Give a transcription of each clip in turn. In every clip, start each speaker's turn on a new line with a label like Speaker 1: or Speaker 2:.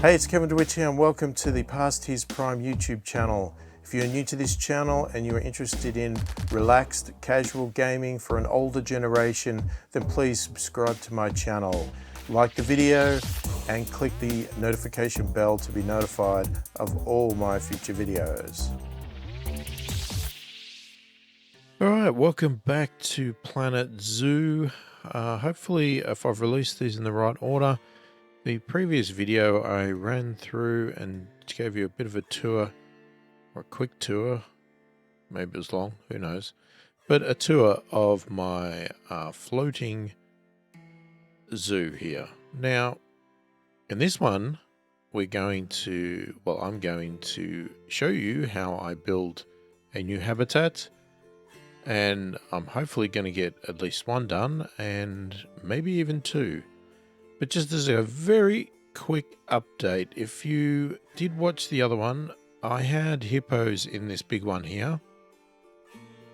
Speaker 1: Hey, it's Kevin DeWitt here and welcome to the pasthisprime YouTube channel. If you're new to this channel and you're interested in relaxed, casual gaming for an older generation, then please subscribe to my channel. Like the video and click the notification bell to be notified of all my future videos. Alright, welcome back to Planet Zoo. Hopefully, if I've released these in the right order. The previous video I ran through and gave you a bit of a tour, or a quick tour, maybe it was long, who knows, but a tour of my floating zoo here. Now, in this one, I'm going to show you how I build a new habitat, and I'm hopefully going to get at least one done, and maybe even two. But just as a very quick update, if you did watch the other one, I had hippos in this big one here.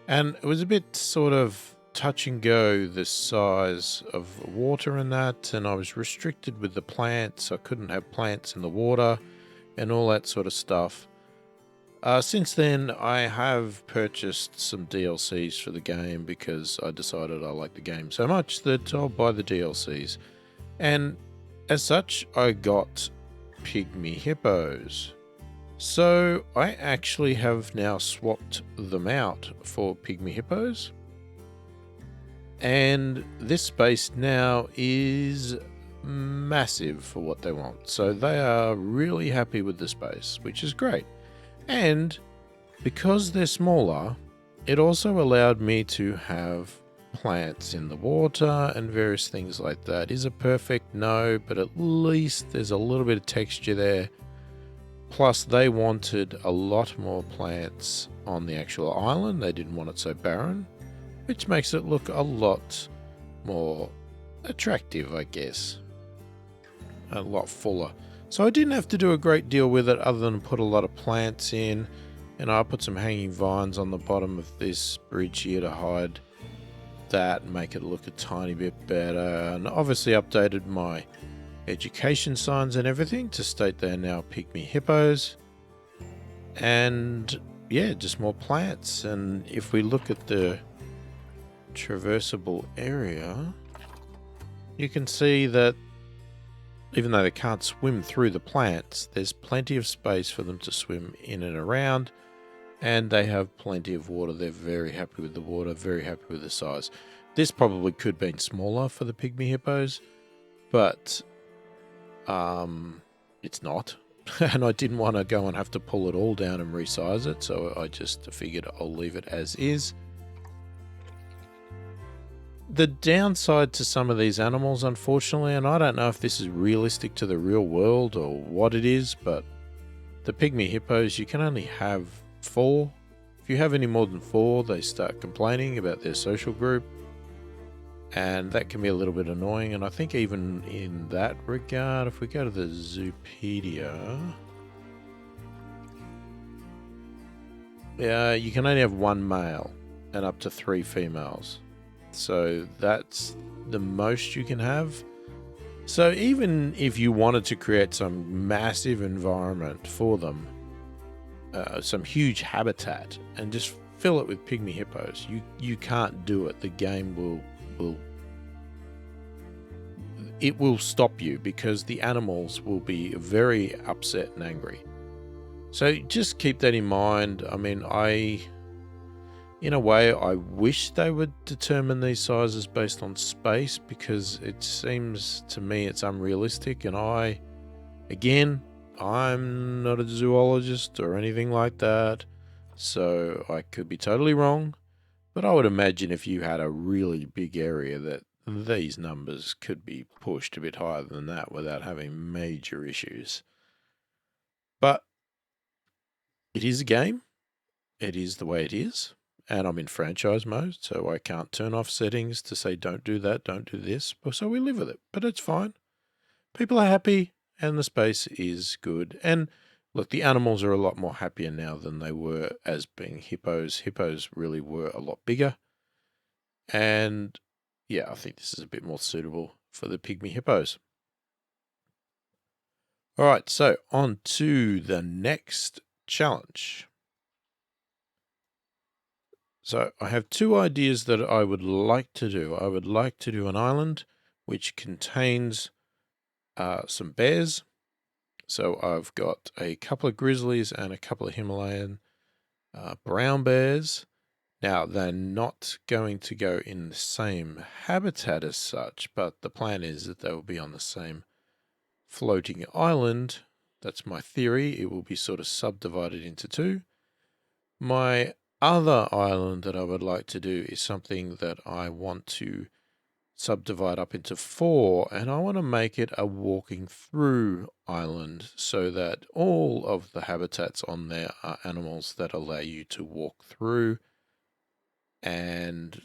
Speaker 1: And it was a bit sort of touch and go, the size of water and that. And I was restricted with the plants. I couldn't have plants in the water and all that sort of stuff. Since then, I have purchased some DLCs for the game because I decided I like the game so much that I'll buy the DLCs. And as such, I got pygmy hippos. So I actually have now swapped them out for pygmy hippos. And this space now is massive for what they want. So they are really happy with the space, which is great. And because they're smaller, it also allowed me to have plants in the water and various things like that. Is it perfect? No, but at least there's a little bit of texture there. Plus they wanted a lot more plants on the actual island. They didn't want it so barren, which makes it look a lot more attractive, I guess. A lot fuller. So I didn't have to do a great deal with it other than put a lot of plants in, and I put some hanging vines on the bottom of this bridge here to hide that and make it look a tiny bit better, and obviously updated my education signs and everything to state they're now pygmy hippos. And yeah, just more plants. And if we look at the traversable area, you can see that even though they can't swim through the plants, there's plenty of space for them to swim in and around. And they have plenty of water. They're very happy with the water, very happy with the size. This probably could have been smaller for the pygmy hippos, but it's not. And I didn't want to go and have to pull it all down and resize it, so I just figured I'll leave it as is. The downside to some of these animals, unfortunately, and I don't know if this is realistic to the real world or what it is, but the pygmy hippos, you can only have 4. If you have any more than 4, they start complaining about their social group, and that can be a little bit annoying. And I think even in that regard, if we go to the Zoopedia, you can only have 1 male and up to 3 females, so that's the most you can have. So even if you wanted to create some massive environment for them, some huge habitat, and just fill it with pygmy hippos, you can't do it. The game will stop you because the animals will be very upset and angry. So just keep that in mind. I mean, in a way, I wish they would determine these sizes based on space, because it seems to me it's unrealistic. And I'm not a zoologist or anything like that, so I could be totally wrong, but I would imagine if you had a really big area that these numbers could be pushed a bit higher than that without having major issues. But it is a game. It is the way it is, and I'm in franchise mode, so I can't turn off settings to say don't do that, don't do this, so we live with it, but it's fine. People are happy, and the space is good. And look, the animals are a lot more happier now than they were as being hippos. Hippos really were a lot bigger. And yeah, I think this is a bit more suitable for the pygmy hippos. All right, so on to the next challenge. So I have two ideas that I would like to do. I would like to do an island which contains some bears. So I've got a couple of grizzlies and a couple of Himalayan brown bears. Now, they're not going to go in the same habitat as such, but the plan is that they will be on the same floating island. That's my theory. It will be sort of subdivided into two. My other island that I would like to do is something that I want to subdivide up into four, and I want to make it a walking through island so that all of the habitats on there are animals that allow you to walk through and,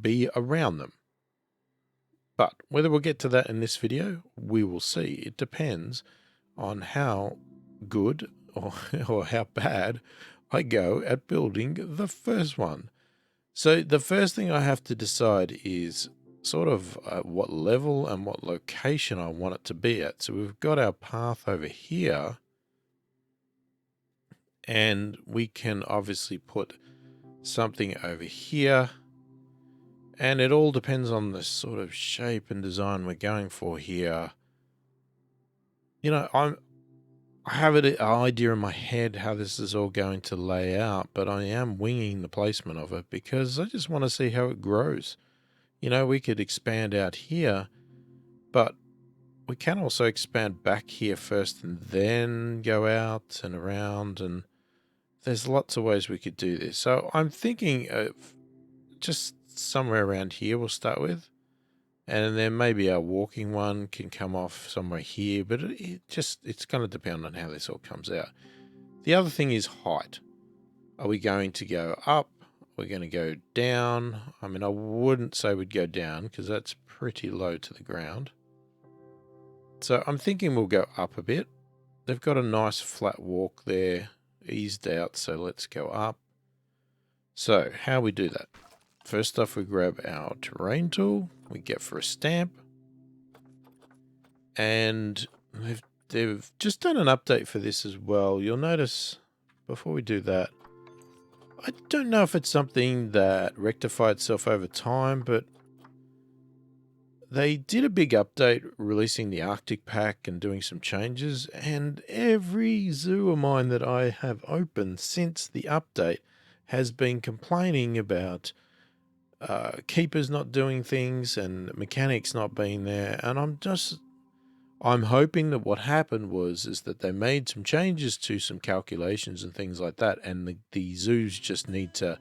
Speaker 1: be around them. But whether we'll get to that in this video, we will see. It depends on how good or how bad I go at building the first one. So the first thing I have to decide is sort of what level and what location I want it to be at. So we've got our path over here, and we can obviously put something over here. And it all depends on the sort of shape and design we're going for here. I have an idea in my head how this is all going to lay out, but I am winging the placement of it because I just want to see how it grows. We could expand out here, but we can also expand back here first and then go out and around, and there's lots of ways we could do this. So I'm thinking of just somewhere around here we'll start with, and then maybe our walking one can come off somewhere here, but it's going to depend on how this all comes out. The other thing is height. Are we going to go up? We're going to go down. I mean, I wouldn't say we'd go down because that's pretty low to the ground. So I'm thinking we'll go up a bit. They've got a nice flat walk there, eased out, so let's go up. So how we do that? First off, we grab our terrain tool, we get for a stamp, and they've just done an update for this as well. You'll notice, before we do that, I don't know if it's something that rectified itself over time, but they did a big update releasing the Arctic pack and doing some changes, and every zoo of mine that I have opened since the update has been complaining about keepers not doing things and mechanics not being there. And I'm hoping that what happened is that they made some changes to some calculations and things like that, and the zoos just need to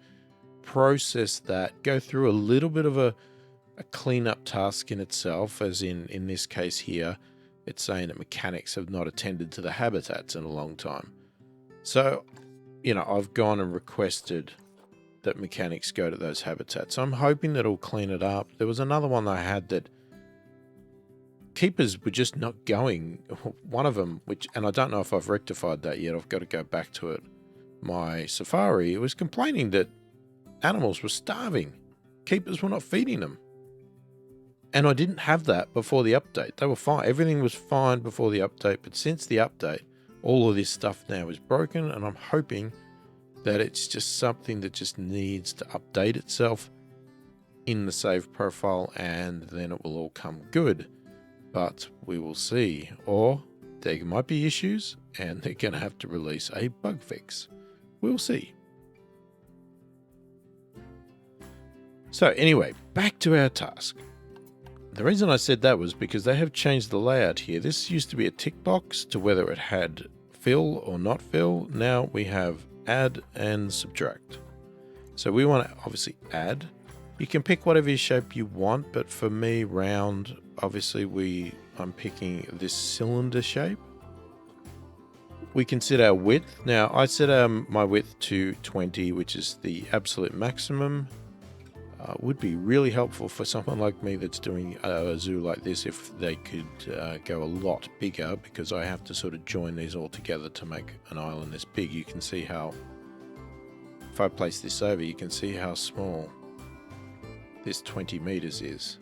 Speaker 1: process that, go through a little bit of a cleanup task in itself, as in this case here, it's saying that mechanics have not attended to the habitats in a long time. So, I've gone and requested that mechanics go to those habitats. I'm hoping that it'll clean it up. There was another one I had that keepers were just not going. One of them, and I don't know if I've rectified that yet, I've got to go back to it. My safari was complaining that animals were starving. Keepers were not feeding them. And I didn't have that before the update. They were fine. Everything was fine before the update, but since the update, all of this stuff now is broken, and I'm hoping that it's just something that just needs to update itself in the save profile, and then it will all come good. But we will see. Or there might be issues and they're going to have to release a bug fix. We'll see. So anyway, back to our task. The reason I said that was because they have changed the layout here. This used to be a tick box to whether it had fill or not fill. Now we have add and subtract. So we want to obviously add. You can pick whatever shape you want, but for me, round, obviously I'm picking this cylinder shape. We can set our width. Now I set my width to 20, which is the absolute maximum. Would be really helpful for someone like me that's doing a zoo like this if they could go a lot bigger, because I have to sort of join these all together to make an island this big. You can see how, if I place this over, you can see how small this 20 meters is.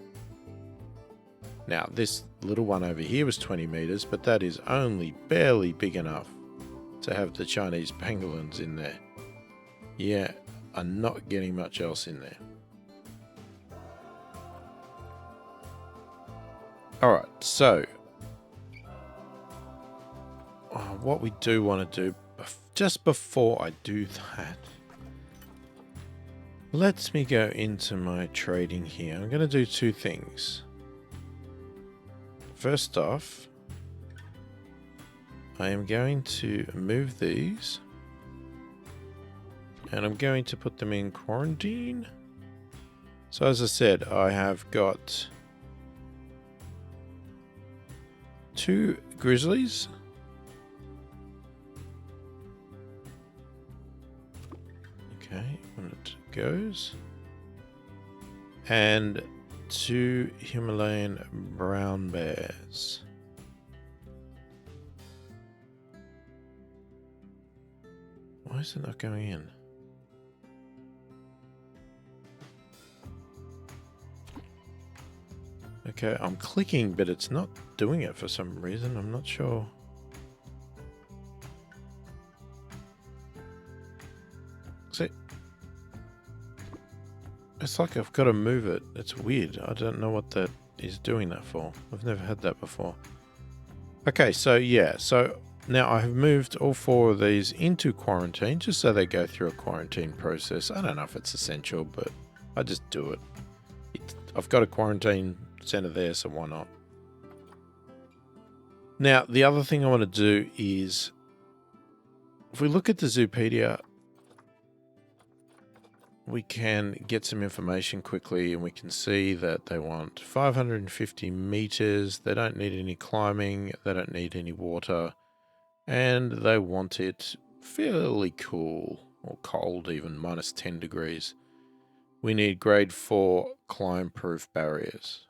Speaker 1: Now, this little one over here was 20 meters, but that is only barely big enough to have the Chinese pangolins in there. Yeah, I'm not getting much else in there. Alright, so what we do want to do, just before I do that, let me go into my trading here. I'm going to do two things. First off, I am going to move these, and I'm going to put them in quarantine. So as I said, I have got 2 grizzlies. Okay, when it goes. And 2 Himalayan brown bears. Why is it not going in? Okay, I'm clicking, but it's not doing it for some reason. I'm not sure. See? It's like I've got to move it. It's weird. I don't know what that is doing that for. I've never had that before. Okay, so yeah. So now I have moved all 4 of these into quarantine, just so they go through a quarantine process. I don't know if it's essential, but I just do it. I've got a quarantine center there, so why not? Now, the other thing I want to do is, if we look at the Zoopedia, we can get some information quickly, and we can see that they want 550 meters. They don't need any climbing. They don't need any water. And they want it fairly cool, or cold even, minus 10 degrees. We need grade 4 climb-proof barriers.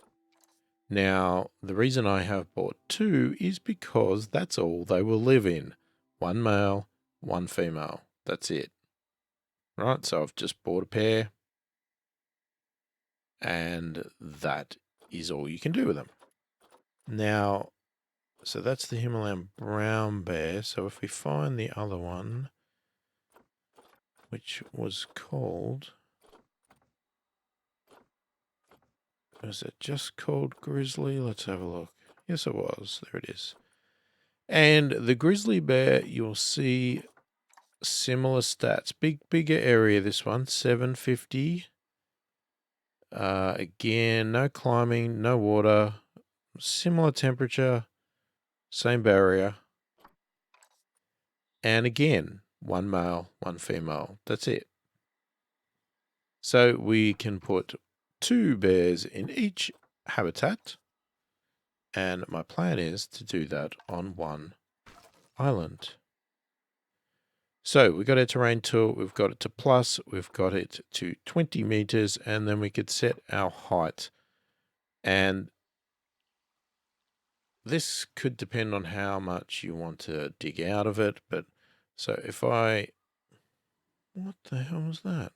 Speaker 1: Now, the reason I have bought 2 is because that's all they will live in. 1 male, 1 female. That's it. Right, so I've just bought a pair. And that is all you can do with them. Now, so that's the Himalayan brown bear. So if we find the other one, which was called... Was it just called grizzly? Let's have a look. Yes, it was. There it is. And the grizzly bear, you'll see similar stats. Bigger area, this one, 750. Again, no climbing, no water, similar temperature, same barrier. And again, 1 male, 1 female. That's it. So we can put 2 bears in each habitat. And my plan is to do that on 1 island. So we've got our terrain tool, we've got it to plus, we've got it to 20 meters, and then we could set our height. And this could depend on how much you want to dig out of it. But so if I, what the hell was that?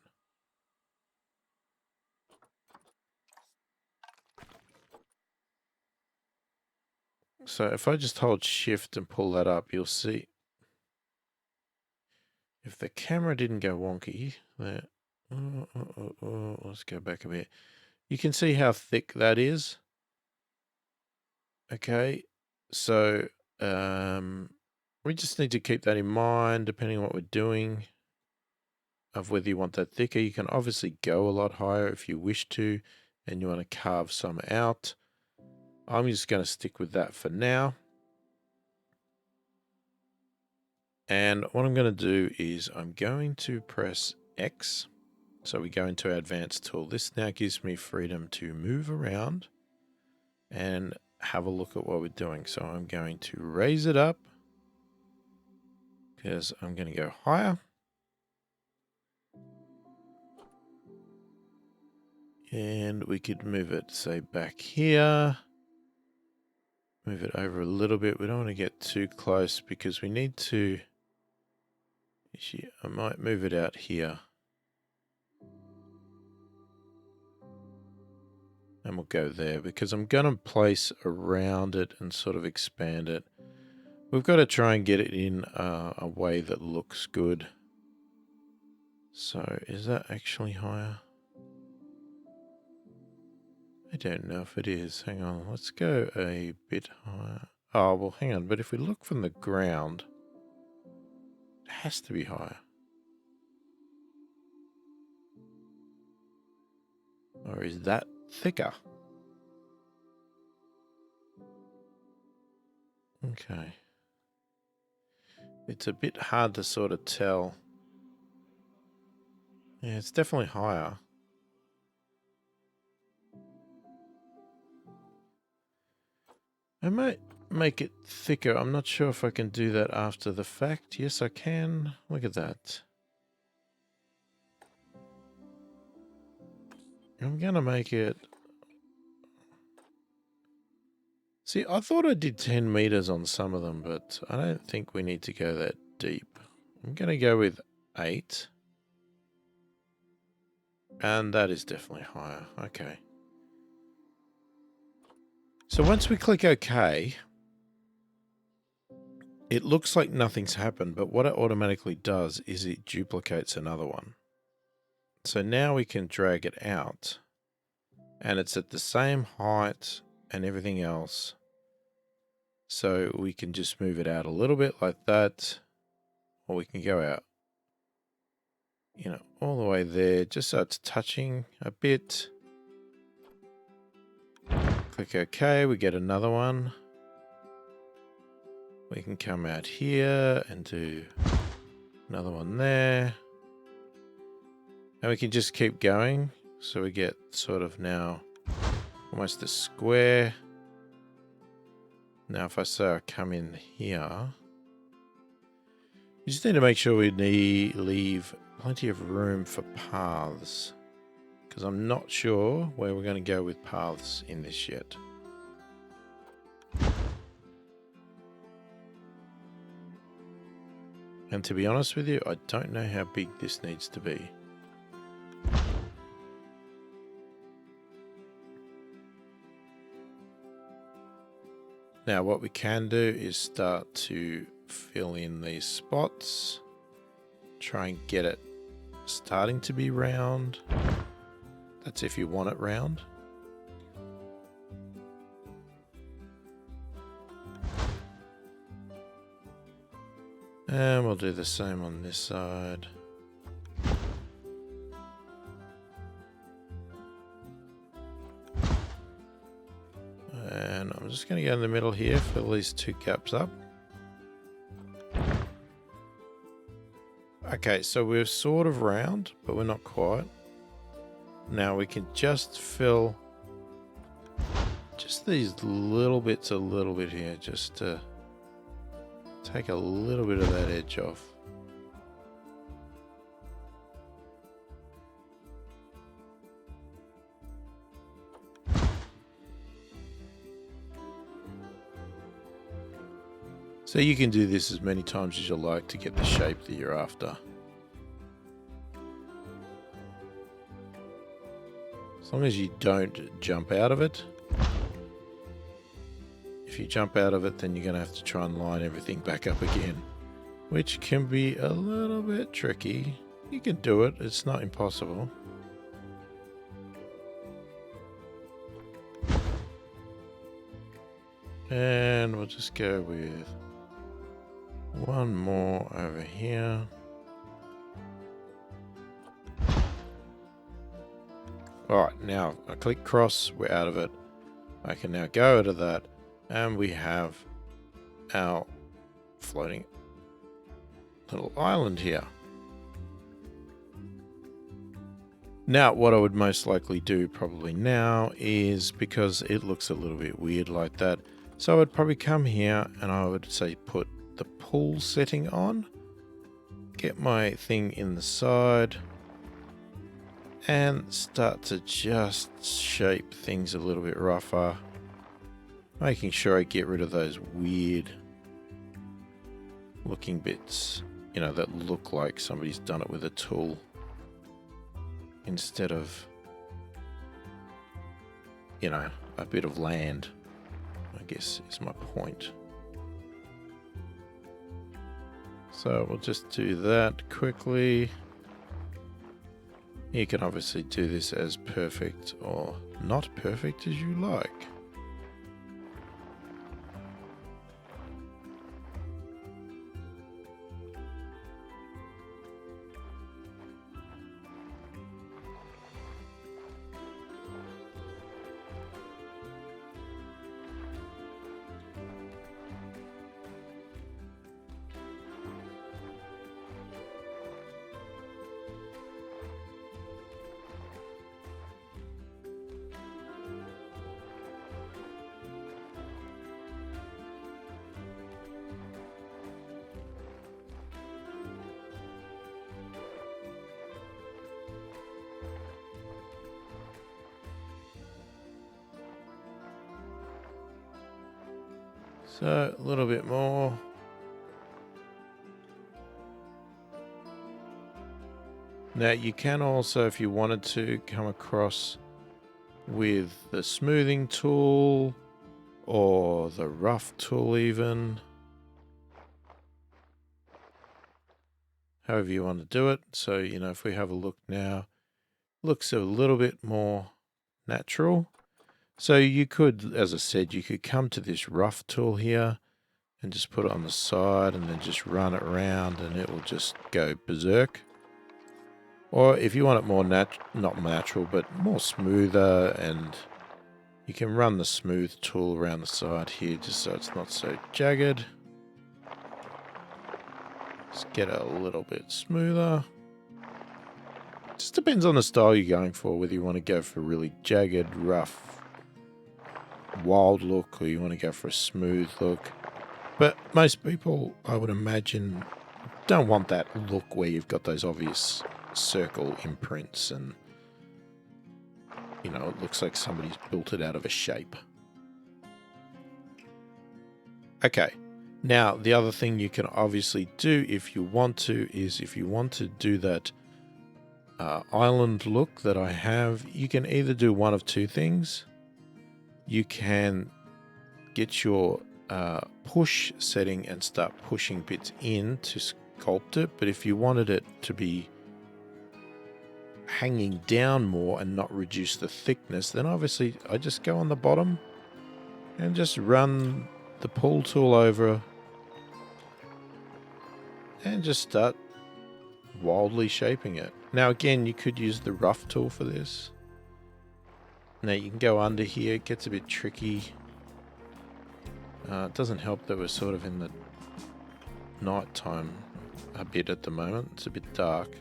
Speaker 1: So if I just hold shift and pull that up, you'll see. If the camera didn't go wonky, there. Let's go back a bit. You can see how thick that is. Okay, so we just need to keep that in mind depending on what we're doing, of whether you want that thicker. You can obviously go a lot higher if you wish to, and you want to carve some out. I'm just going to stick with that for now. And what I'm going to do is I'm going to press X. So we go into our advanced tool. This now gives me freedom to move around and have a look at what we're doing. So I'm going to raise it up because I'm going to go higher. And we could move it, say, back here. Move it over a little bit. We don't want to get too close because we need to... Actually, I might move it out here. And we'll go there because I'm going to place around it and sort of expand it. We've got to try and get it in a way that looks good. So is that actually higher? I don't know if it is. Hang on, let's go a bit higher. Oh, well, hang on. But if we look from the ground, it has to be higher. Or is that thicker? Okay. It's a bit hard to sort of tell. Yeah, it's definitely higher. I might make it thicker. I'm not sure if I can do that after the fact. Yes, I can. Look at that. I'm going to make it... See, I thought I did 10 meters on some of them, but I don't think we need to go that deep. I'm going to go with 8. And that is definitely higher. Okay. So once we click OK, it looks like nothing's happened, but what it automatically does is it duplicates another one. So now we can drag it out, and it's at the same height and everything else. So we can just move it out a little bit like that, or we can go out, you know, all the way there, just so it's touching a bit. Click OK, we get another one. We can come out here and do another one there. And we can just keep going. So we get sort of now almost a square. Now if I say I come in here, you just need to make sure we leave plenty of room for paths, because I'm not sure where we're going to go with paths in this yet. And to be honest with you, I don't know how big this needs to be. Now what we can do is start to fill in these spots. Try and get it starting to be round. That's if you want it round. And we'll do the same on this side. And I'm just going to go in the middle here, fill these 2 gaps up. Okay, so we're sort of round, but we're not quite. Now we can just fill just these little bits a little bit here, just to take a little bit of that edge off. So you can do this as many times as you like to get the shape that you're after. As long as you don't jump out of it. If you jump out of it, then you're going to have to try and line everything back up again, which can be a little bit tricky. You can do it, it's not impossible. And we'll just go with one more over here. Alright, now I click cross, we're out of it. I can now go to that, and we have our floating little island here. Now, what I would most likely do probably now is, because it looks a little bit weird like that, so I would probably come here and I would say put the pool setting on, get my thing in the side, and start to just shape things a little bit rougher, making sure I get rid of those weird looking bits, you know, that look like somebody's done it with a tool instead of you know, a bit of land, I guess is my point. So we'll just do that quickly. You can obviously do this as perfect or not perfect as you like. So a little bit more. Now you can also, if you wanted to, come across with the smoothing tool or the rough tool even. However you want to do it. So, you know, if we have a look now, looks a little bit more natural. So you could, as I said, you could come to this rough tool here and just put it on the side and then just run it around and it will just go berserk. Or if you want it more not natural, but more smoother, and you can run the smooth tool around the side here just so it's not so jagged. Just get it a little bit smoother. Just depends on the style you're going for, whether you want to go for a really jagged, rough, wild look, or you want to go for a smooth look. But most people, I would imagine, don't want that look where you've got those obvious circle imprints and, you know, it looks like somebody's built it out of a shape. Okay, now the other thing you can obviously do if you want to is, if you want to do that island look that I have, you can either do one of two things. You can get your push setting and start pushing bits in to sculpt it, but if you wanted it to be hanging down more and not reduce the thickness, then obviously I just go on the bottom and just run the pull tool over and just start wildly shaping it. Now again, you could use the rough tool for this. Now you can go under here, it gets a bit tricky. It doesn't help that we're sort of in the night time a bit at the moment. It's a bit dark.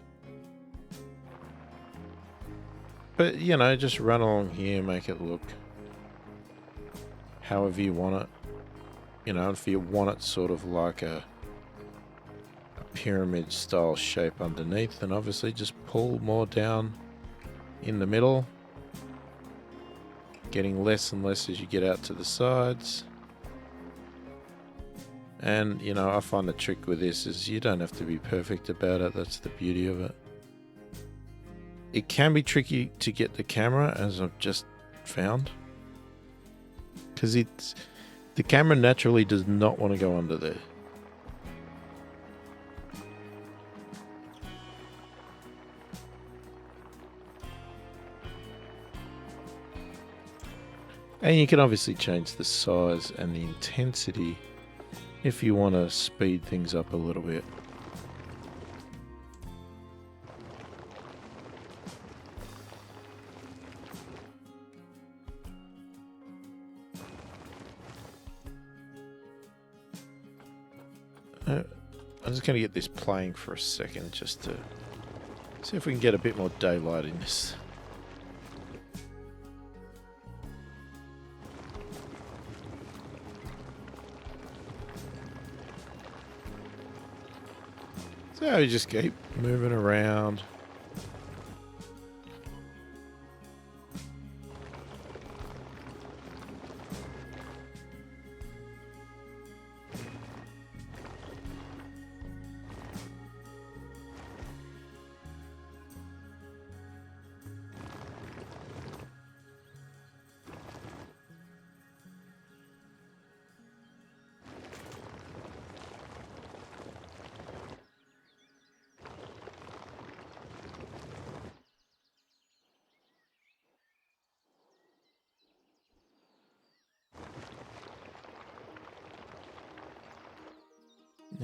Speaker 1: But, you know, just run along here, make it look however you want it. You know, if you want it sort of like a pyramid style shape underneath, then obviously just pull more down in the middle, getting less and less as you get out to the sides. And, you know, I find the trick with this is you don't have to be perfect about it. That's the beauty of it. It can be tricky to get the camera, as I've just found, because the camera naturally does not want to go under there. And you can obviously change the size and the intensity if you want to speed things up a little bit. I'm just going to get this playing for a second just to see if we can get a bit more daylight in this. So we just keep moving around.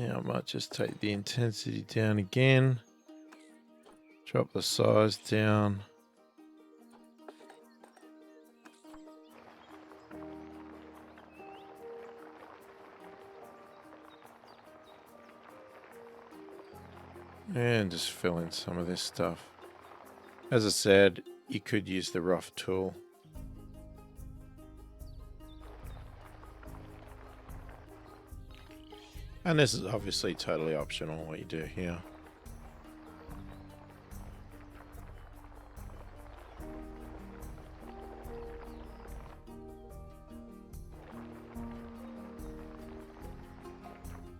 Speaker 1: Now I might just take the intensity down again. Drop the size down. And just fill in some of this stuff. As I said, you could use the rough tool. And this is obviously totally optional what you do here.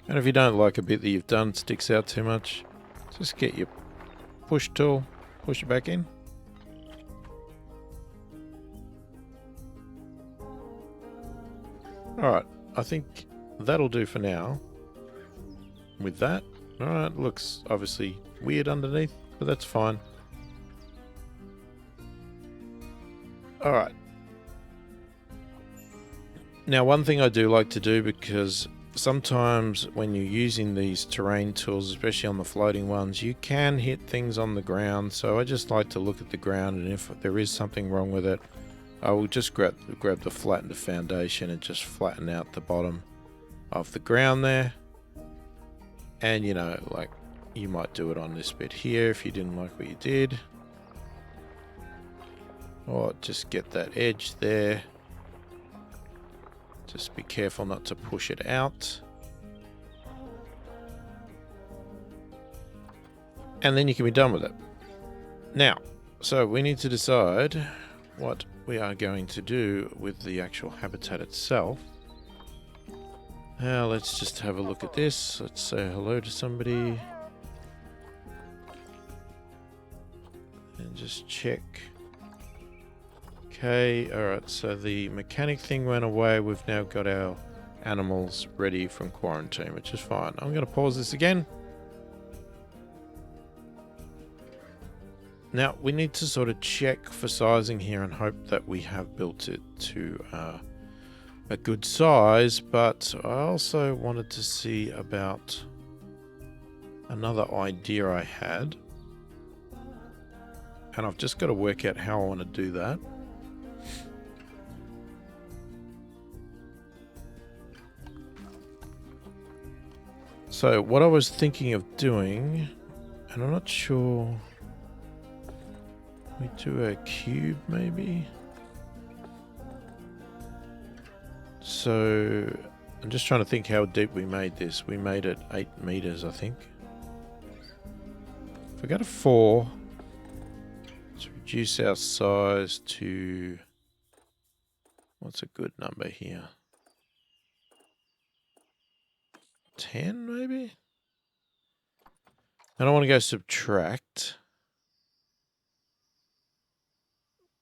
Speaker 1: And if you don't like a bit that you've done sticks out too much, just get your push tool, push it back in. Alright, I think that'll do for now. With that, alright, looks obviously weird underneath, but that's fine. Alright. Now, one thing I do like to do, because sometimes when you're using these terrain tools, especially on the floating ones, you can hit things on the ground. So I just like to look at the ground, and if there is something wrong with it, I will just grab the flattened foundation and just flatten out the bottom of the ground there. And you know, like, you might do it on this bit here if you didn't like what you did. Or just get that edge there. Just be careful not to push it out. And then you can be done with it. Now, so we need to decide what we are going to do with the actual habitat itself. Now let's just have a look at this. Let's say hello to somebody. And just check. Okay, alright, so the mechanic thing went away. We've now got our animals ready from quarantine, which is fine. I'm going to pause this again. Now, we need to sort of check for sizing here and hope that we have built it to a good size, but I also wanted to see about another idea I had. And I've just got to work out how I want to do that. So what I was thinking of doing, and I'm not sure, we do a cube maybe. So I'm just trying to think how deep we made this. We made it 8 meters, I think. If we go to 4, let's reduce our size to, what's a good number here? 10 maybe? I don't want to go subtract.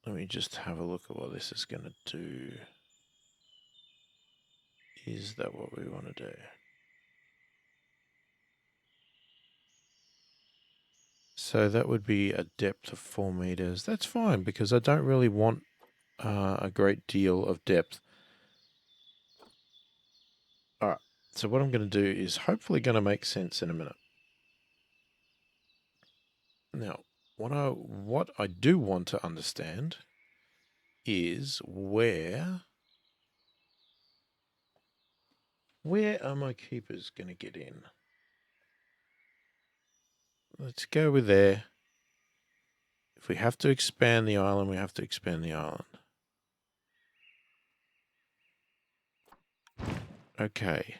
Speaker 1: Let me just have a look at what this is going to do. Is that what we want to do? So that would be a depth of 4 meters. That's fine, because I don't really want a great deal of depth. All right. So what I'm going to do is hopefully going to make sense in a minute. Now, what I do want to understand is where are my keepers going to get in? Let's go with there. If we have to expand the island, we have to expand the island. Okay.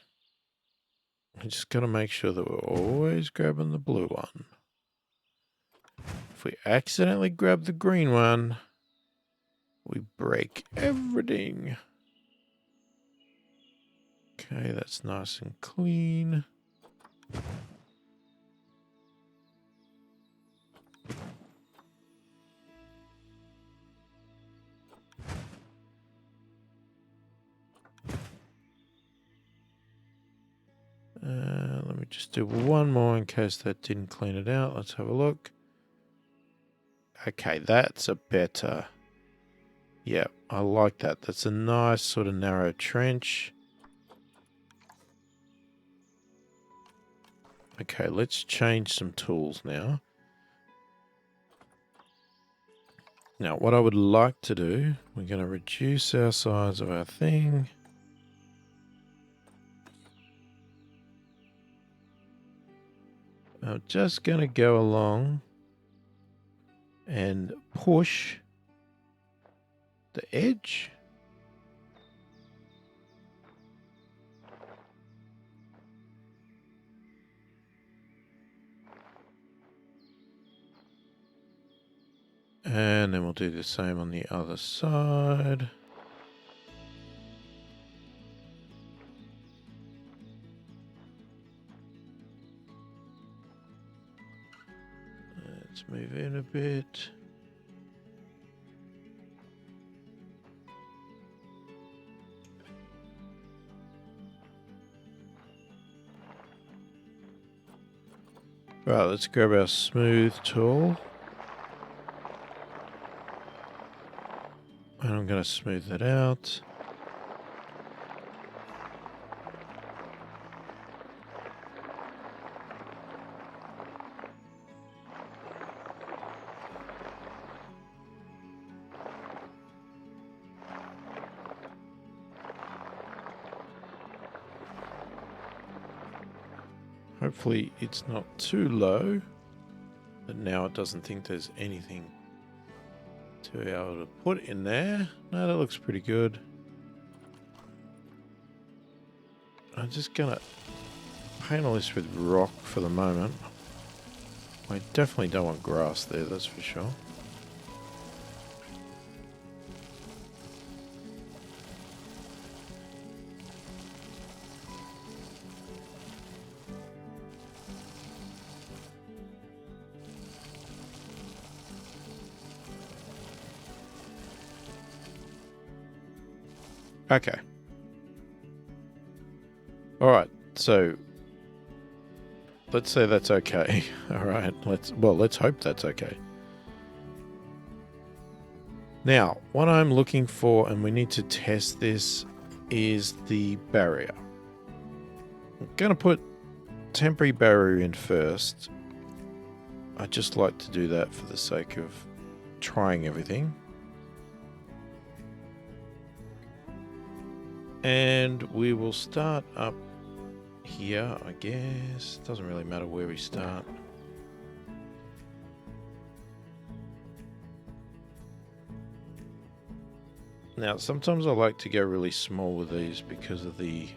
Speaker 1: We just got to make sure that we're always grabbing the blue one. If we accidentally grab the green one, we break everything. Okay, that's nice and clean. Let me just do one more in case that didn't clean it out. Let's have a look. Okay, that's a better. Yeah, I like that. That's a nice sort of narrow trench. Okay, let's change some tools now. Now, what I would like to do, we're going to reduce our size of our thing. I'm just going to go along and push the edge. And then we'll do the same on the other side. Let's move in a bit. Right, let's grab our smooth tool. And I'm going to smooth that out. Hopefully it's not too low, but now it doesn't think there's anything to be able to put in there. No, that looks pretty good. I'm just gonna paint all this with rock for the moment. I definitely don't want grass there, that's for sure. Okay. All right. So let's say that's okay. All right. Let's hope that's okay. Now, what I'm looking for, and we need to test this, is the barrier. I'm going to put temporary barrier in first. I just like to do that for the sake of trying everything. And we will start up here, I guess. Doesn't really matter where we start. Now, sometimes I like to go really small with these because of the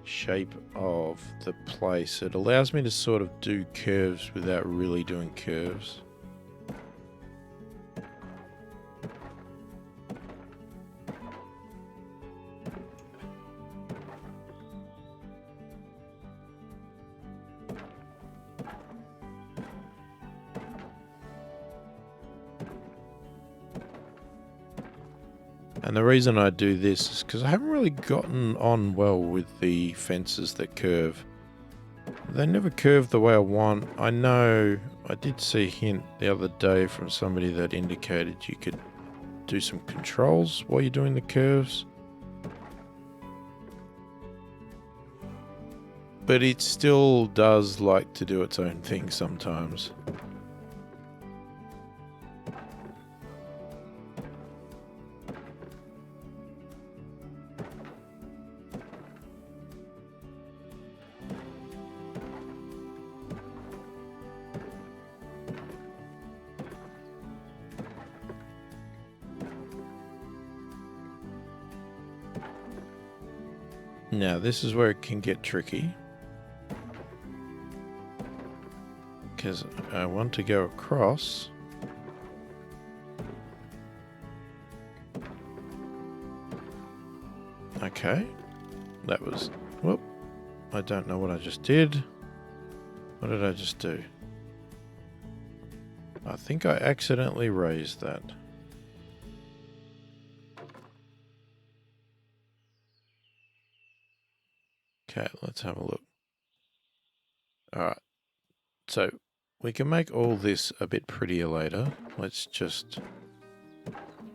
Speaker 1: shape of the place. It allows me to sort of do curves without really doing curves. And the reason I do this is because I haven't really gotten on well with the fences that curve. They never curve the way I want. I know I did see a hint the other day from somebody that indicated you could do some controls while you're doing the curves. But it still does like to do its own thing sometimes. Now, this is where it can get tricky. Because I want to go across. Okay. That was... Whoop. I don't know what I just did. What did I just do? I think I accidentally raised that. Okay, let's have a look. Alright. So, we can make all this a bit prettier later. Let's just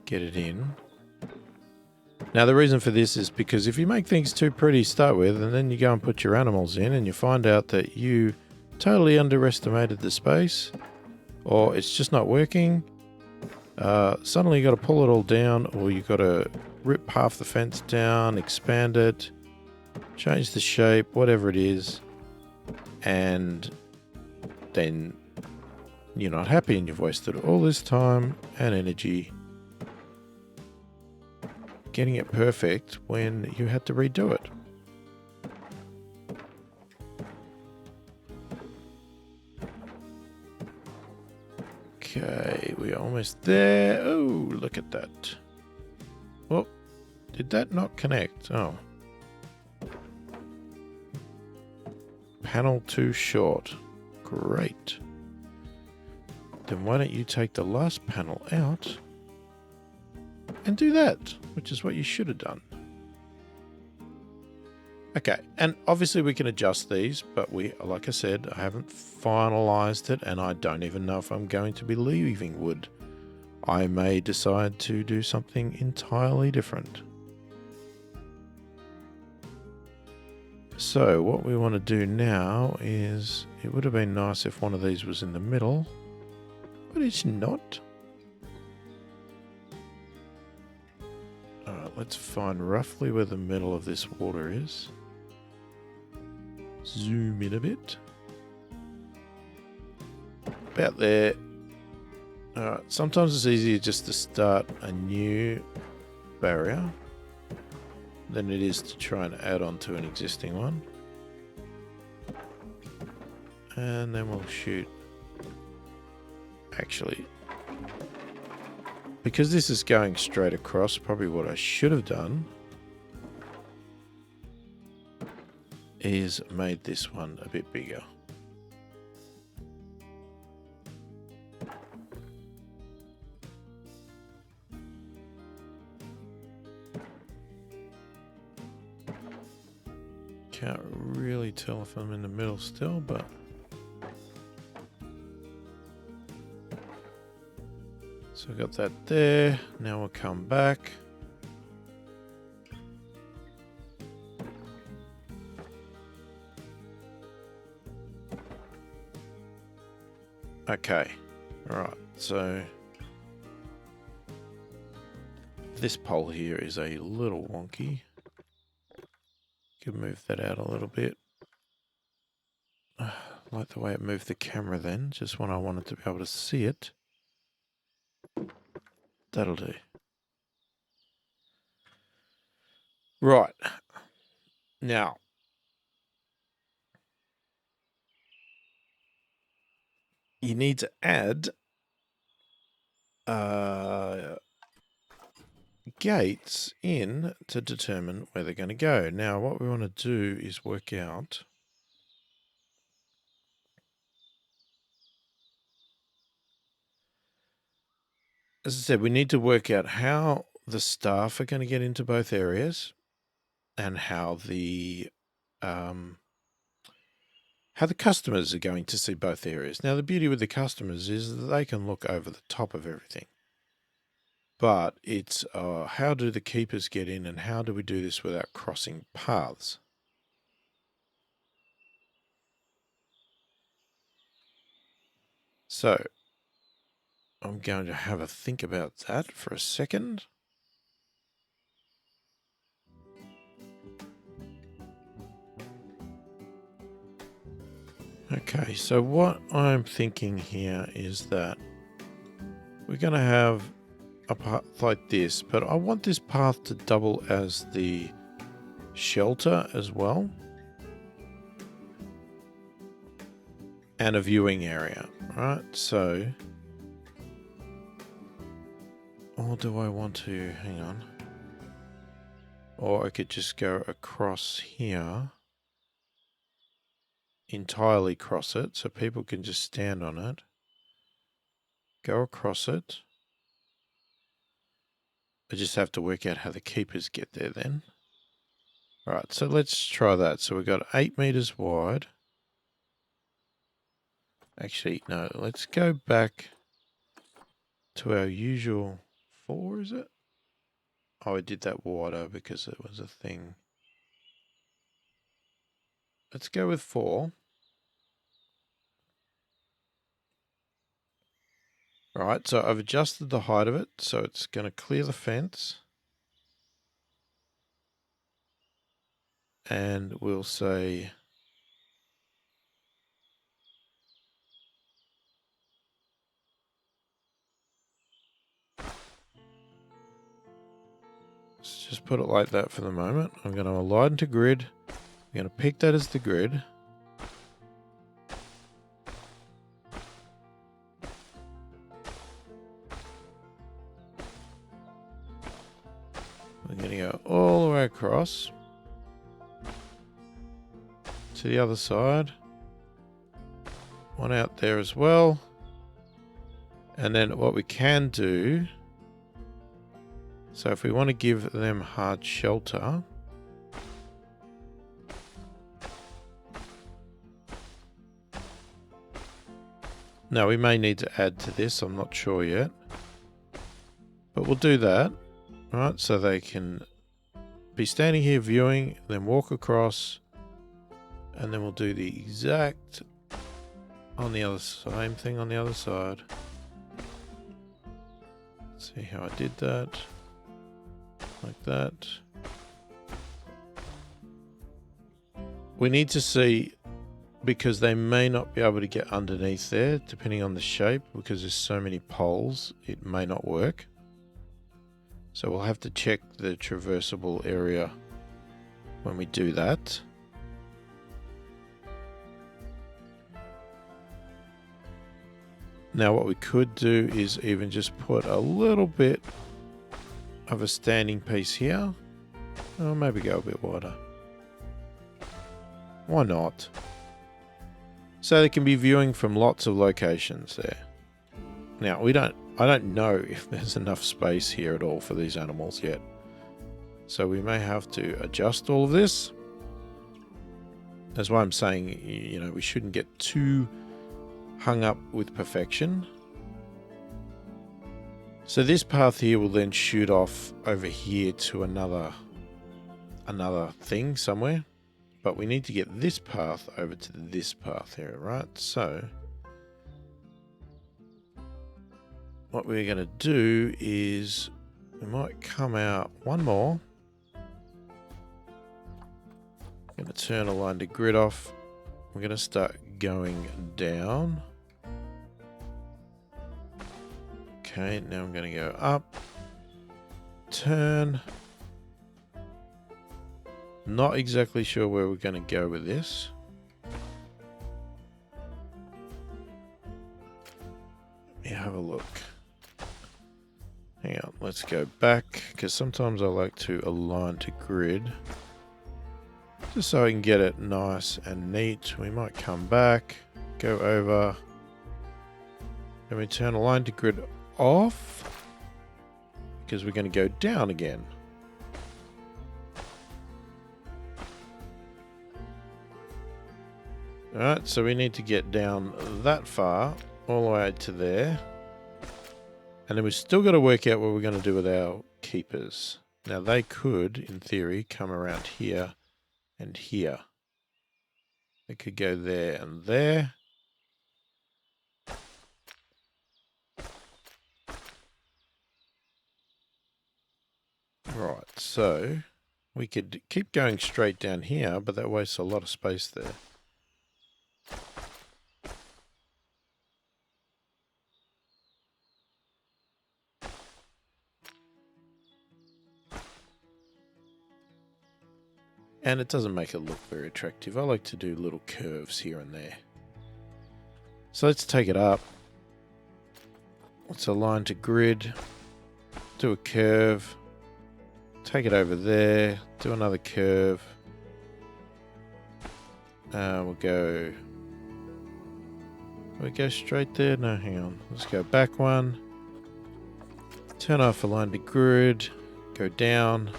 Speaker 1: get it in. Now, the reason for this is because if you make things too pretty to start with, and then you go and put your animals in, and you find out that you totally underestimated the space, or it's just not working, suddenly you got to pull it all down, or you got to rip half the fence down, expand it, change the shape, whatever it is, and then you're not happy and you've wasted all this time and energy getting it perfect when you had to redo it. Okay, we're almost there. Oh, look at that. Oh, did that not connect? Oh. Panel too short. Great. Then why don't you take the last panel out and do that, which is what you should have done. Okay, and obviously we can adjust these, but like I said, I haven't finalized it, and I don't even know if I'm going to be leaving wood. I may decide to do something entirely different. So what we want to do now is, it would have been nice if one of these was in the middle, but it's not. Alright, let's find roughly where the middle of this water is. Zoom in a bit. About there. Alright, sometimes it's easier just to start a new barrier than it is to try and add on to an existing one. And then we'll shoot. Actually, because this is going straight across, probably what I should have done is made this one a bit bigger. Can't really tell if I'm in the middle still, but so I got that there. Now we'll come back. Okay, all right, so this pole here is a little wonky. Could move that out a little bit. Like the way it moved the camera then, just when I wanted to be able to see it. That'll do. Right. Now, you need to add gates in to determine where they're going to go. Now, what we want to do is work out as I said, we need to work out how the staff are going to get into both areas and how the customers are going to see both areas. Now, the beauty with the customers is that they can look over the top of everything. But it's how do the keepers get in, and how do we do this without crossing paths? So I'm going to have a think about that for a second. Okay, so what I'm thinking here is that we're going to have a path like this, but I want this path to double as the shelter as well, and a viewing area, right? So, or do I want to, hang on, or I could just go across here, entirely cross it, so people can just stand on it, go across it. I just have to work out how the keepers get there then. All right, so let's try that. So we've got 8 meters wide. Actually, no, let's go back to our usual 4, is it? Oh, I did that wider because it was a thing. Let's go with 4. Right, so I've adjusted the height of it, so it's going to clear the fence. And we'll say let's just put it like that for the moment. I'm going to align to grid. I'm going to pick that as the grid. We're going to go all the way across to the other side. One out there as well. And then what we can do, so if we want to give them hard shelter, now we may need to add to this, I'm not sure yet. But we'll do that. Right, so they can be standing here viewing, then walk across, and then we'll do the exact on the other same thing on the other side. See how I did that, like that. We need to see, because they may not be able to get underneath there, depending on the shape, because there's so many poles, it may not work. So we'll have to check the traversable area when we do that. Now what we could do is even just put a little bit of a standing piece here. Or maybe go a bit wider. Why not? So they can be viewing from lots of locations there. Now I don't know if there's enough space here at all for these animals yet. So we may have to adjust all of this. That's why I'm saying, you know, we shouldn't get too hung up with perfection. So this path here will then shoot off over here to another thing somewhere. But we need to get this path over to this path here, right? So what we're going to do is we might come out one more. I'm going to turn align to grid off. We're going to start going down. Okay, now I'm going to go up, turn. Not exactly sure where we're going to go with this. Let me have a look. Hang on, let's go back, because sometimes I like to align to grid. Just so I can get it nice and neat. We might come back, go over. Then we turn align to grid off, because we're going to go down again. Alright, so we need to get down that far, all the way to there. And then we've still got to work out what we're going to do with our keepers. Now they could, in theory, come around here and here. They could go there and there. Right, so we could keep going straight down here, but that wastes a lot of space there. And it doesn't make it look very attractive. I like to do little curves here and there. So let's take it up. Let's align to grid. Do a curve. Take it over there. Do another curve. We'll go straight there? No, hang on. Let's go back one. Turn off align to grid. Go down.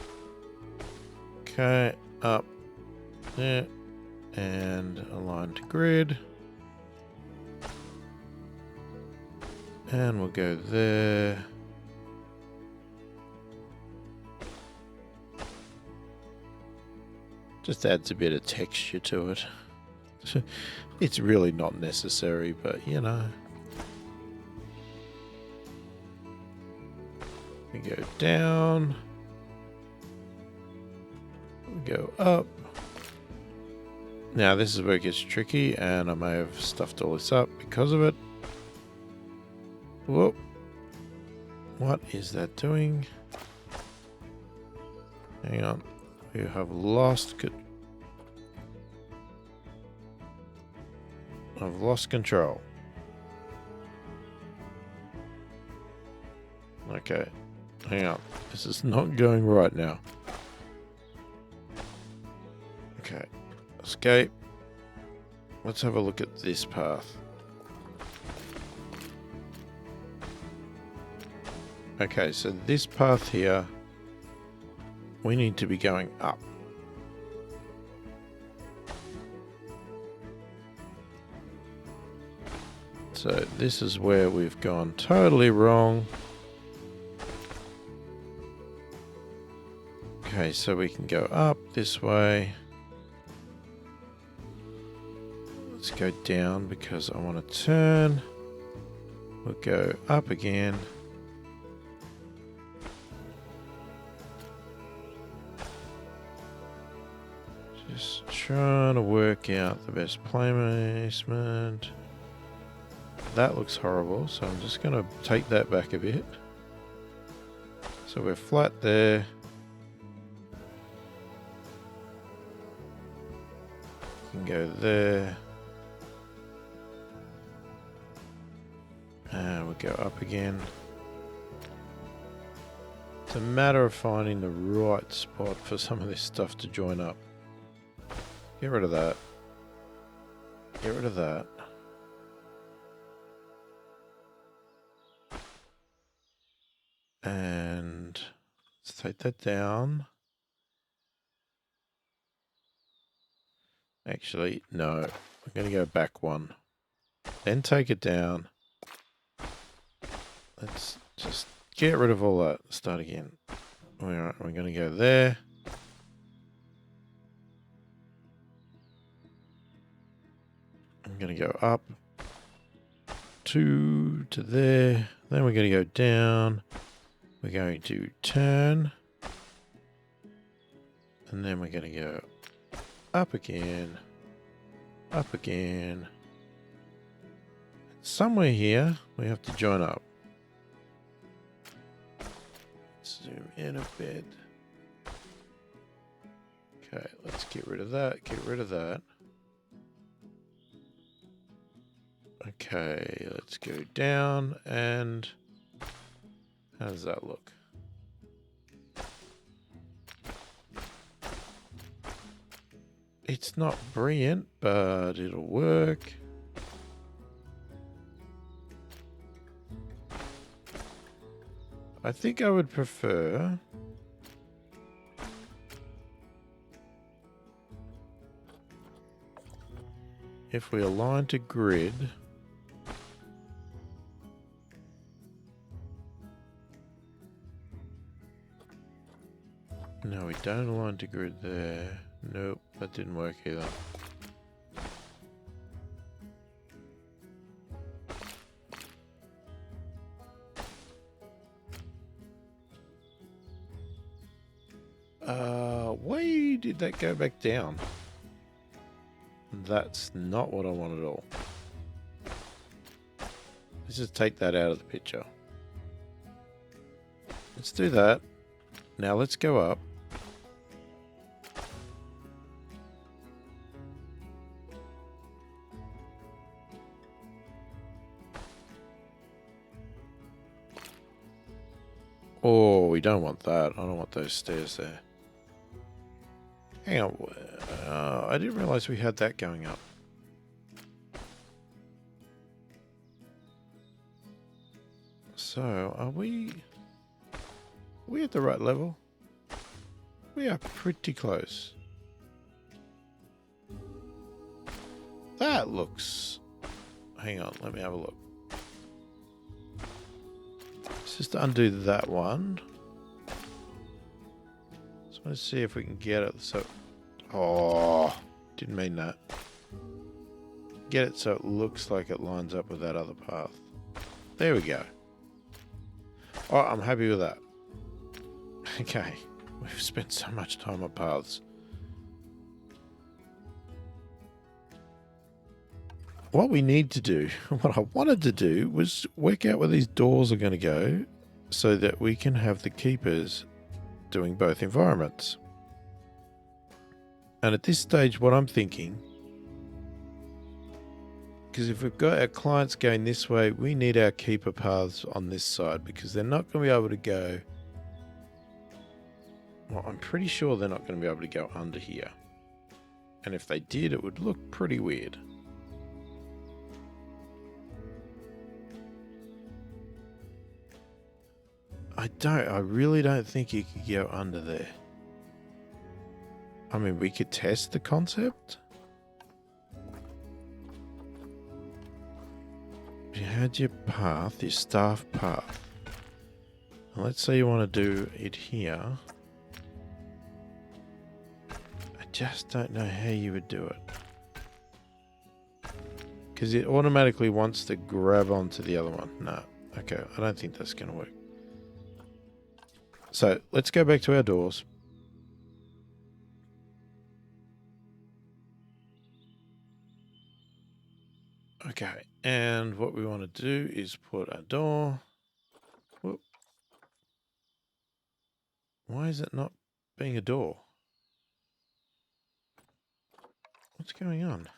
Speaker 1: Okay. Up there and align to grid, and we'll go there Just adds a bit of texture to it. It's really not necessary, but you know. We go down. We go up. Now this is where it gets tricky, and I may have stuffed all this up because of it. Whoop. What is that doing? Hang on. We have lost... I've lost control. Okay. Hang on. This is not going right now. Okay. Escape. Let's have a look at this path. Okay, so this path here, we need to be going up. So this is where we've gone totally wrong. Okay, so we can go up this way. Let's go down because I want to turn. We'll go up again. Just trying to work out the best placement. That looks horrible, so I'm just going to take that back a bit. So we're flat there. We can go there. And we'll go up again. It's a matter of finding the right spot for some of this stuff to join up. Get rid of that. Get rid of that. And let's take that down. Actually, no. I'm going to go back one. Then take it down. Let's just get rid of all that. Start again. Alright, we're going to go there. I'm going to go up. To there. Then we're going to go down. We're going to turn. And then we're going to go up again. Up again. Somewhere here, we have to join up. Zoom in a bit. Okay, let's get rid of that. Get rid of that. Okay, let's go down and... how does that look? It's not brilliant, but it'll work. I think I would prefer... if we align to grid... No, we don't align to grid there. Nope, that didn't work either. Why did that go back down? That's not what I want at all. Let's just take that out of the picture. Let's do that. Now let's go up. Oh, we don't want that. I don't want those stairs there. Hang on. I didn't realize we had that going up. So, are we at the right level? We are pretty close. That looks... hang on, let me have a look. Let's just undo that one. Just want to see if we can get it. So Oh, didn't mean that. Get it so it looks like it lines up with that other path. There we go. Oh, I'm happy with that. Okay, we've spent so much time on paths. What we need to do, what I wanted to do, was work out where these doors are going to go so that we can have the keepers doing both environments. And at this stage, what I'm thinking, because if we've got our clients going this way, we need our keeper paths on this side because they're not going to be able to go. Well, I'm pretty sure they're not going to be able to go under here. And if they did, it would look pretty weird. I really don't think you could go under there. I mean, we could test the concept. You had your path, your staff path. And let's say you want to do it here. I just don't know how you would do it. Because it automatically wants to grab onto the other one. No. Okay, I don't think that's going to work. So let's go back to our doors. Okay, and what we want to do is put a door. Whoop. Why is it not being a door? What's going on?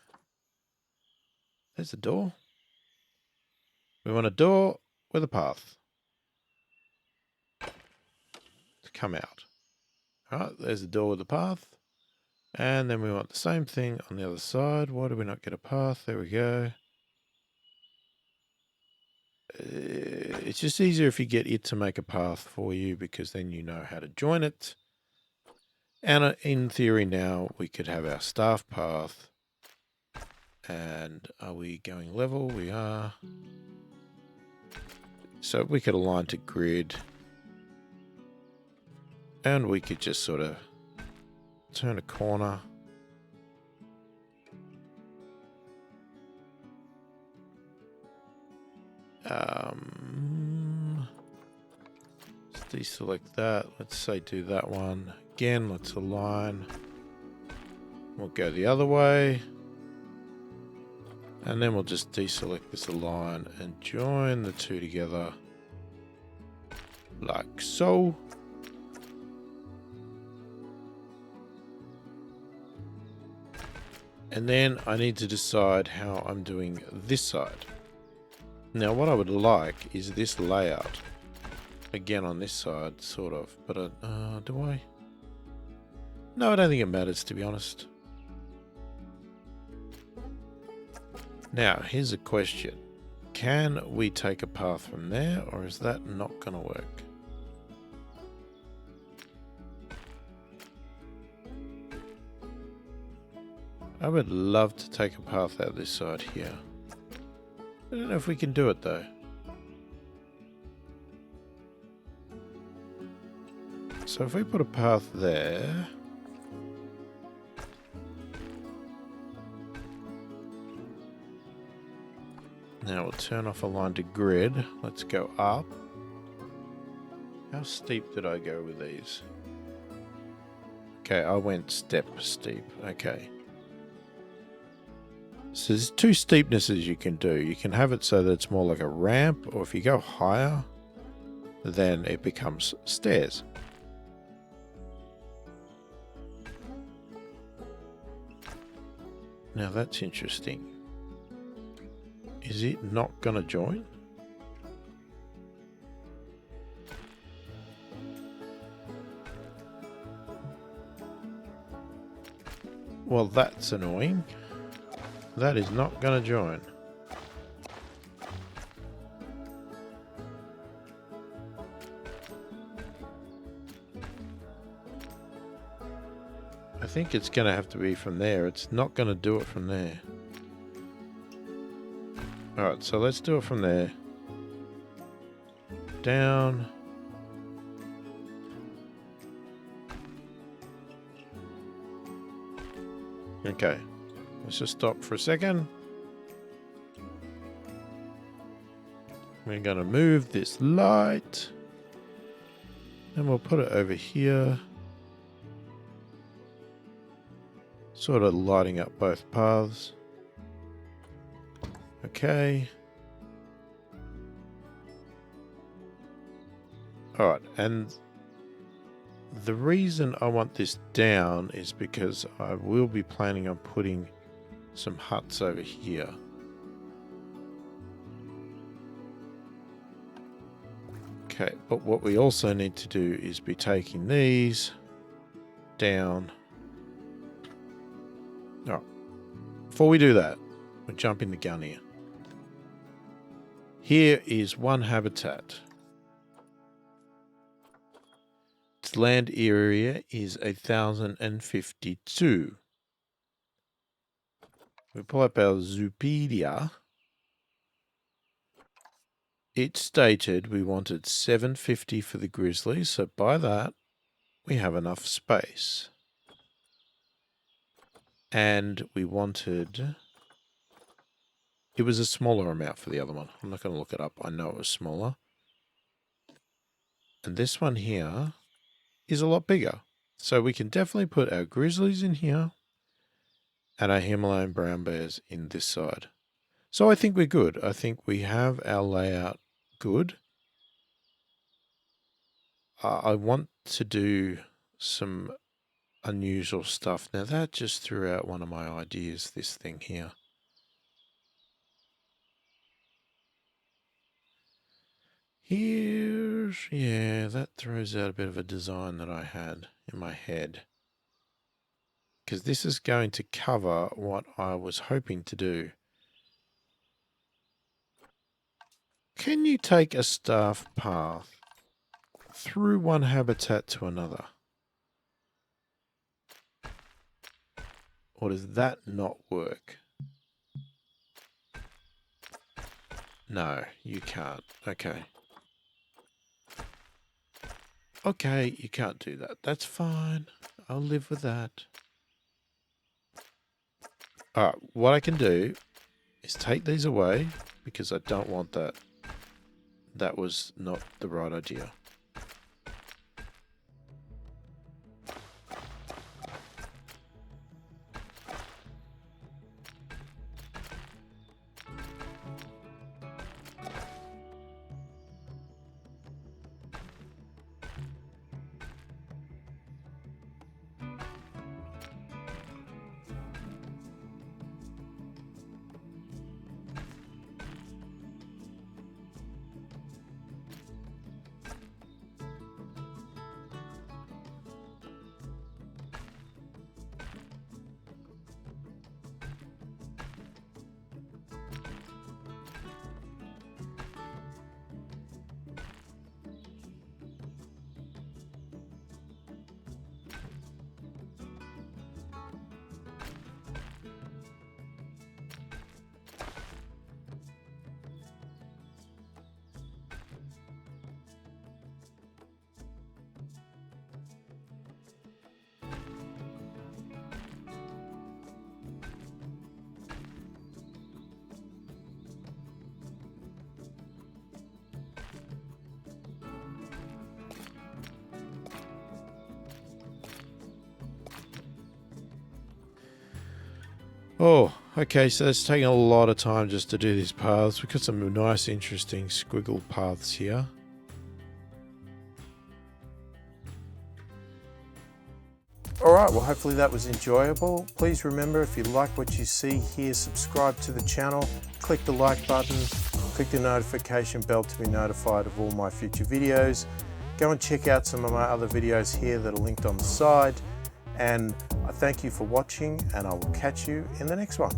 Speaker 1: There's a door. We want a door with a path to come out. All right, there's a door with a path. And then we want the same thing on the other side. Why do we not get a path? There we go. It's just easier if you get it to make a path for you because then you know how to join it. And in theory now we could have our staff path. And are we going level? We are. So we could align to grid. And we could just sort of turn a corner. Let's deselect that. Let's say do that one. Again, let's align. We'll go the other way. And then we'll just deselect this align and join the two together. Like so. And then I need to decide how I'm doing this side. Now what I would like is this layout. Again on this side, sort of. But do I? No, I don't think it matters, to be honest. Now, here's a question. Can we take a path from there, or is that not going to work? I would love to take a path out this side here. I don't know if we can do it though. So if we put a path there. Now we'll turn off align to grid. Let's go up. How steep did I go with these? Okay, I went step steep. Okay. So there's two steepnesses you can do. You can have it so that it's more like a ramp, or if you go higher, then it becomes stairs. Now that's interesting. Is it not going to join? Well, that's annoying. That is not going to join. I think it's going to have to be from there. It's not going to do it from there. Alright, so let's do it from there. Down. Okay, let's just stop for a second. We're going to move this light and we'll put it over here, sort of lighting up both paths. Okay. Alright, and the reason I want this down is because I will be planning on putting some huts over here. Okay, but what we also need to do is be taking these down. Alright, before we do that, we're jumping the gun here. Here is one habitat. Its land area is 1,052. We pull up our Zoopedia. It stated we wanted 750 for the grizzly, so by that we have enough space. And we wanted... It was a smaller amount for the other one. I'm not going to look it up. I know it was smaller. And this one here is a lot bigger. So we can definitely put our grizzlies in here and our Himalayan brown bears in this side. So I think we're good. I think we have our layout good. I want to do some unusual stuff. Now that just threw out one of my ideas, this thing here. Here's, yeah, that throws out a bit of a design that I had in my head. Because this is going to cover what I was hoping to do. Can you take a staff path through one habitat to another? Or does that not work? No, you can't. Okay. Okay, you can't do that. That's fine. I'll live with that. Alright, what I can do is take these away because I don't want that. That was not the right idea. Oh, okay, so it's taking a lot of time just to do these paths. We've got some nice, interesting squiggle paths here. Alright, well hopefully that was enjoyable. Please remember, if you like what you see here, subscribe to the channel, click the like button, click the notification bell to be notified of all my future videos. Go and check out some of my other videos here that are linked on the side. And I thank you for watching, and I will catch you in the next one.